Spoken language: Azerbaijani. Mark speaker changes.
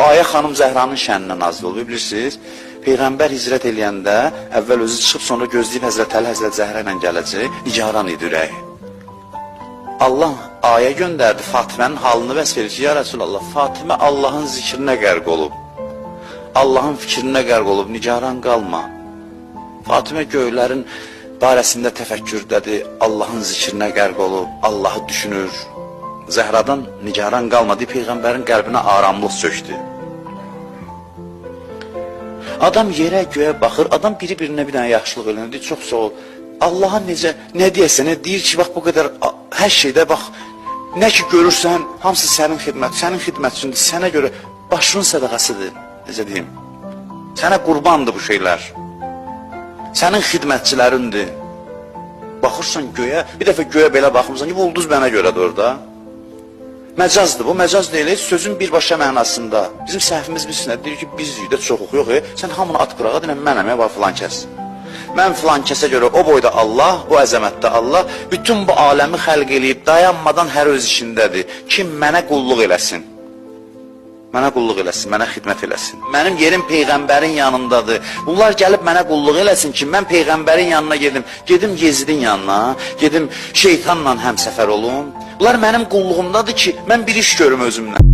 Speaker 1: ayə xanım Zəhranın şəninə nazil olub, bilirsiniz? Peyğəmbər hicrət eləyəndə əvvəl özü çıxıb, sonra gözləyib Həzrət Əli, Həzrət Zəhra ilə gələcək, nigaran idi ürəyi. Allah ayə göndərdi, Fatimənin halını vəsf edir ki, ya Rəsulallah, Fatimə Allahın zikrinə qərq olub, Allahın fikrinə qərq olub, nigaran qalma. Fatimə göylərin barəsində təfəkkürdədir, Allahın zikrinə qərq olub, Allahı düşünür. Zəhradan nigaran qalmadı, Peyğəmbərin qəlbinə aramlıq çöktü. Adam yerə göyə baxır, adam biri-birinə bir dənə yaxşılıq eləyir, deyir, çox sağ ol. Allaha necə, nə deyəsən, deyir ki, bax bu qədər, hər şeydə bax, nə ki görürsən, hamısı sənin xidmətçindir, sənə görə başının sədaqəsidir, necə deyim, sənə qurbandır bu şeylər, sənin xidmətçilərindir. Baxırsan göyə, bir dəfə göyə belə baxmırsan ki, bu ulduz mənə görədir orada. Məcazdır bu, məcaz deyil, sözün birbaşa mənasında. Bizim səhvimiz bilsin, deyir ki, biz də çoxuq, yox, sən hamını at qırağa, deyilən mənəm, ya, var filan kəs. Mən filan kəsə görə o boyda Allah, o əzəmətdə Allah, bütün bu aləmi xəlq eləyib, dayanmadan hər öz işindədir. Kim mənə qulluq eləsin, mənə qulluq eləsin, mənə xidmət eləsin. Mənim yerim Peyğəmbərin yanındadır. Bunlar gəlib mənə qulluq eləsin ki, mən Peyğəmbərin yanına gedim Yezidin yanına, gedim şeytanla həmsəfər olum. Bunlar mənim qulluğumdadır ki, mən bir iş görüm özümlə.